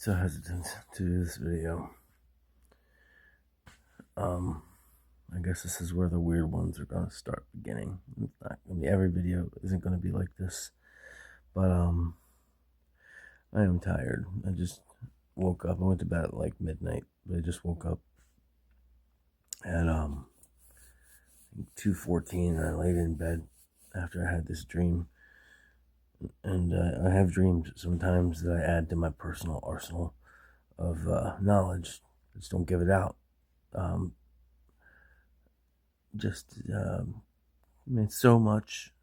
so hesitant to do this video. I guess this is where the weird ones are gonna start beginning. It's not gonna be, every video isn't gonna be like this, but I am tired. I just woke up. I went to bed at like midnight, but I just woke up at 2:14, and I laid in bed after I had this dream. And I have dreams sometimes that I add to my personal arsenal of knowledge. I just don't give it out. I mean, so much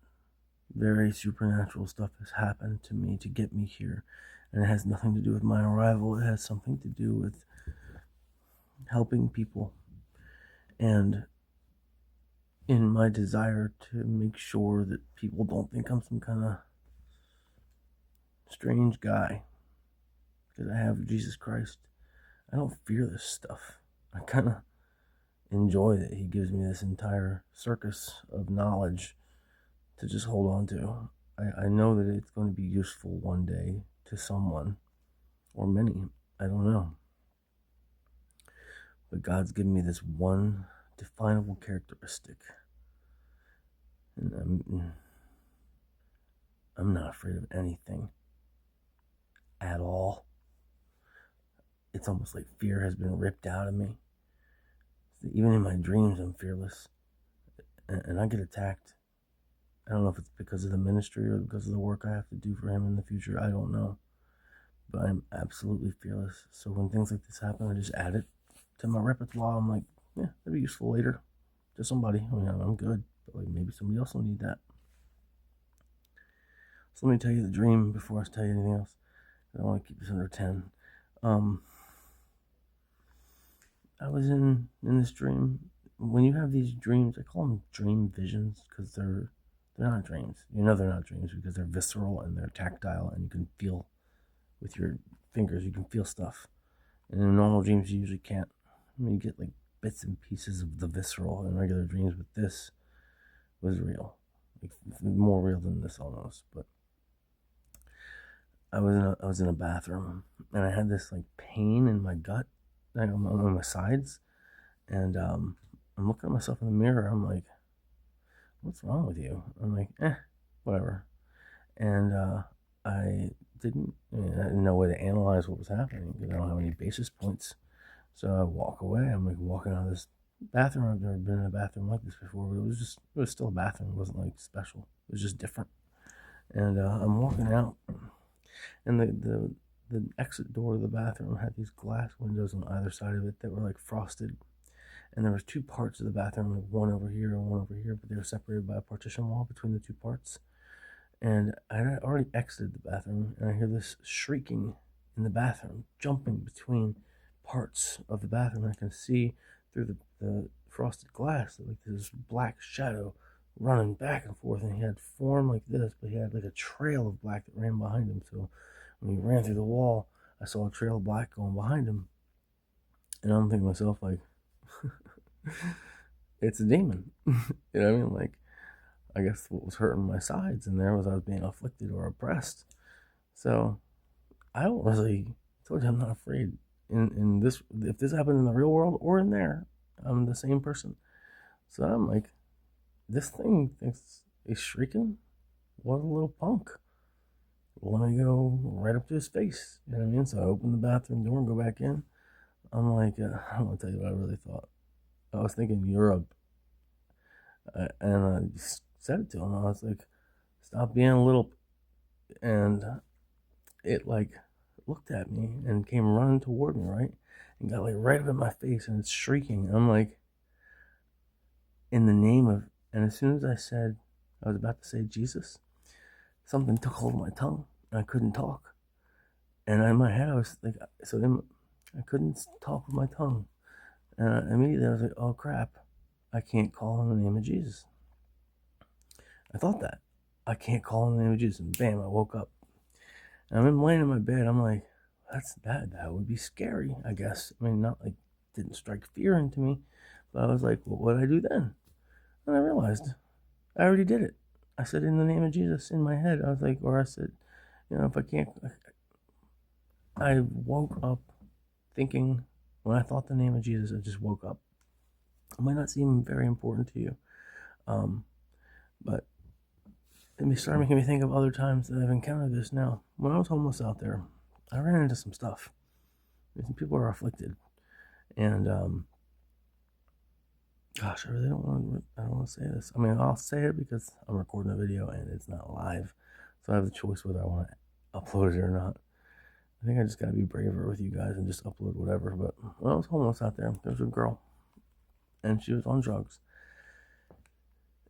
very supernatural stuff has happened to me to get me here, and it has nothing to do with my arrival. It has something to do with helping people, and in my desire to make sure that people don't think I'm some kind of strange guy because I have Jesus Christ. I don't fear this stuff. I kind of enjoy that he gives me this entire circus of knowledge to just hold on to. I know that it's going to be useful one day to someone, or many, I don't know. But God's given me this one definable characteristic, and I'm not afraid of anything at all. It's almost like fear has been ripped out of me. Even in my dreams, I'm fearless, and I get attacked. I don't know if it's because of the ministry or because of the work I have to do for him in the future. I don't know, but I'm absolutely fearless. So when things like this happen, I just add it to my repertoire. I'm like, yeah, that'll be useful later to somebody. I mean, I'm good, but like maybe somebody else will need that. So let me tell you the dream before I tell you anything else. I don't want to keep this under 10. I was in this dream. When you have these dreams, I call them dream visions because they're not dreams. You know they're not dreams because they're visceral and they're tactile, and you can feel with your fingers. You can feel stuff. And in normal dreams, you usually can't. I mean, you get like bits and pieces of the visceral in regular dreams, but this was real, like more real than this almost. But I was in a bathroom, and I had this like pain in my gut, like on my sides, and I'm looking at myself in the mirror. I'm like, what's wrong with you? I'm like, whatever. And I didn't know way to analyze what was happening because I don't have any basis points. So I walk away. I'm like walking out of this bathroom. I've never been in a bathroom like this before, but it was still a bathroom. It wasn't like special. It was just different. And I'm walking out, and the exit door of the bathroom had these glass windows on either side of it that were like frosted. And there was two parts of the bathroom, like one over here and one over here, but they were separated by a partition wall between the two parts. And I had already exited the bathroom, and I hear this shrieking in the bathroom, jumping between parts of the bathroom. I can see through the frosted glass like this black shadow running back and forth, and he had form like this, but he had like a trail of black that ran behind him. So when he ran through the wall, I saw a trail of black going behind him. And I'm thinking to myself, like, it's a demon. You know what I mean? Like, I guess what was hurting my sides in there was I was being afflicted or oppressed. So I don't really, I told you I'm not afraid. In this, if this happened in the real world or in there, I'm the same person. So I'm like, this thing thinks he's shrieking. What a little punk. Let me go right up to his face. You know what I mean? So I open the bathroom door and go back in. I'm like, I want to tell you what I really thought. I was thinking Europe. And I just said it to him. I was like, stop being a little. And it like looked at me and came running toward me, right? And got like right up in my face, and it's shrieking. I'm like, in the name of. And as soon as I was about to say Jesus, something took hold of my tongue, and I couldn't talk. And in my head, I was like, I couldn't talk with my tongue. And immediately I was like, oh crap, I can't call in the name of Jesus. I thought that. I can't call in the name of Jesus. And bam, I woke up. And I'm laying in my bed. I'm like, that would be scary, I guess. I mean, not like didn't strike fear into me, but I was like, well, what did I do then? And I realized I already did it. I said in the name of Jesus in my head. I was like, or I said, if I can't, I woke up thinking, when I thought the name of Jesus, I just woke up. It might not seem very important to you, um, but it started making me think of other times that I've encountered this now. When I was homeless out there, I ran into some stuff. Some people are afflicted, and gosh, I really don't want to. I don't want to say this. I mean, I'll say it because I'm recording a video and it's not live, so I have the choice whether I want to upload it or not. I think I just gotta be braver with you guys and just upload whatever. But when I was homeless out there was a girl, and she was on drugs.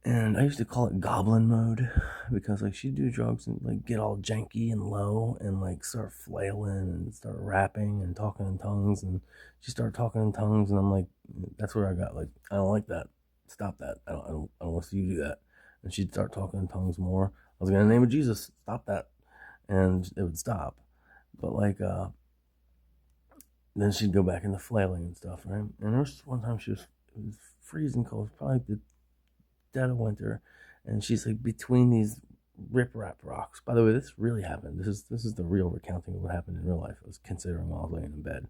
And I used to call it goblin mode because like she'd do drugs and like get all janky and low and like start flailing and start rapping and talking in tongues, and she started talking in tongues, and I'm like, that's where I got like, I don't like that. Stop that. I don't want to see you do that. And she'd start talking in tongues more. I was like, in the name of Jesus, stop that. And it would stop. But like then she'd go back into flailing and stuff, right? And there was one time it was freezing cold, probably the dead of winter, and she's like between these rip-rap rocks. By the way, this really happened. This is the real recounting of what happened in real life. I was considering while I was laying in bed,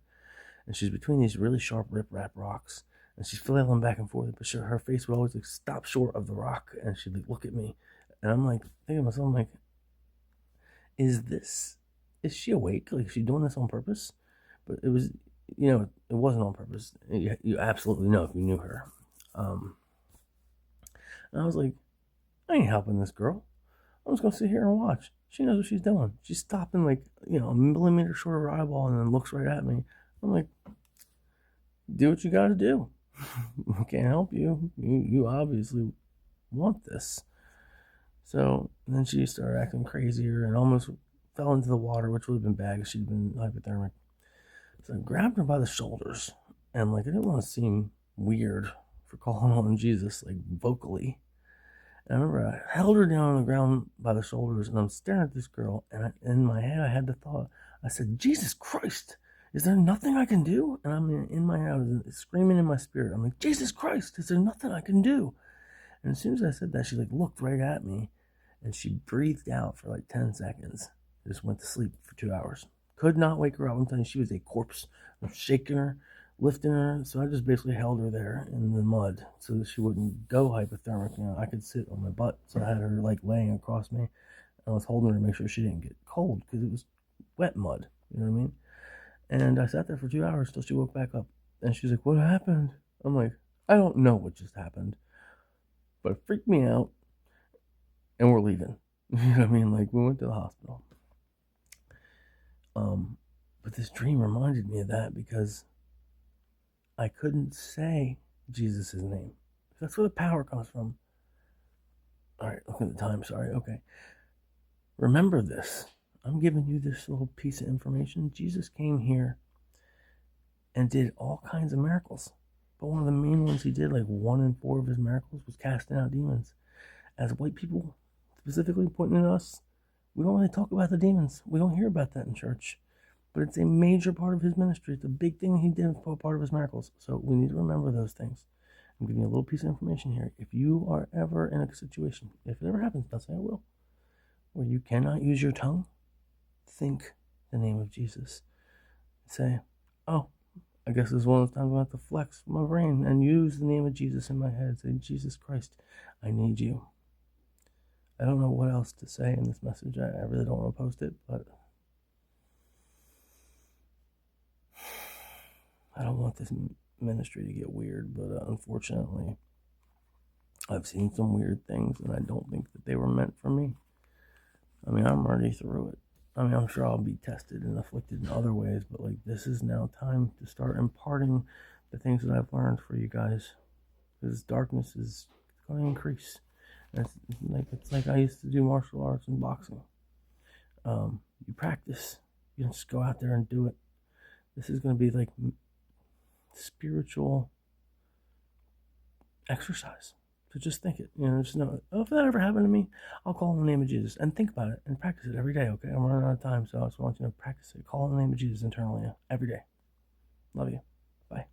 and she's between these really sharp rip-rap rocks, and she's flailing back and forth, but her face would always like stop short of the rock, and she'd like look at me, and I'm like thinking to myself, I'm like, is she awake? Like, is she doing this on purpose? But it was, it wasn't on purpose. You absolutely know if you knew her. And I was like, I ain't helping this girl. I'm just gonna sit here and watch. She knows what she's doing. She's stopping like, a millimeter short of her eyeball and then looks right at me. I'm like, do what you gotta do. I can't help you. You obviously want this. So then she started acting crazier and almost fell into the water, which would have been bad because she'd been hypothermic. So I grabbed her by the shoulders, and like I didn't want to seem weird for calling on Jesus like vocally. And I remember I held her down on the ground by the shoulders, and I'm staring at this girl, and in my head I had the thought, I said, Jesus Christ, is there nothing I can do? And I'm in my head, I was screaming in my spirit. I'm like, Jesus Christ, is there nothing I can do? And as soon as I said that, she like looked right at me, and she breathed out for like 10 seconds. Just went to sleep for 2 hours. Could not wake her up. I'm telling you, she was a corpse. I'm shaking her, lifting her. So I just basically held her there in the mud so that she wouldn't go hypothermic. I could sit on my butt. So I had her like laying across me. I was holding her to make sure she didn't get cold because it was wet mud. You know what I mean? And I sat there for 2 hours till she woke back up. And she's like, what happened? I'm like, I don't know what just happened, but it freaked me out. And we're leaving. You know what I mean? Like, we went to the hospital. But this dream reminded me of that because I couldn't say Jesus' name. That's where the power comes from. All right, look at the time. Sorry. Okay. Remember this. I'm giving you this little piece of information. Jesus came here and did all kinds of miracles. But one of the main ones he did, like 1 in 4 of his miracles, was casting out demons. As white people, specifically pointing at us, we don't really talk about the demons. We don't hear about that in church. But it's a major part of his ministry. It's a big thing he did for part of his miracles. So we need to remember those things. I'm giving you a little piece of information here. If you are ever in a situation, if it ever happens, I'll say I will, where you cannot use your tongue, think the name of Jesus. Say, oh, I guess this is one of those times I have to flex my brain and use the name of Jesus in my head. Say, Jesus Christ, I need you. I don't know what else to say in this message. I really don't want to post it, but I don't want this ministry to get weird. But unfortunately, I've seen some weird things, and I don't think that they were meant for me. I mean, I'm already through it. I mean, I'm sure I'll be tested and afflicted in other ways, but like, this is now time to start imparting the things that I've learned for you guys, because darkness is going to increase. It's like I used to do martial arts and boxing. You practice. You don't just go out there and do it. This is going to be like spiritual exercise. So just think it. Just know, oh, if that ever happened to me, I'll call in the name of Jesus. And think about it and practice it every day, okay? I'm running out of time, so I just want you to practice it. Call in the name of Jesus internally every day. Love you. Bye.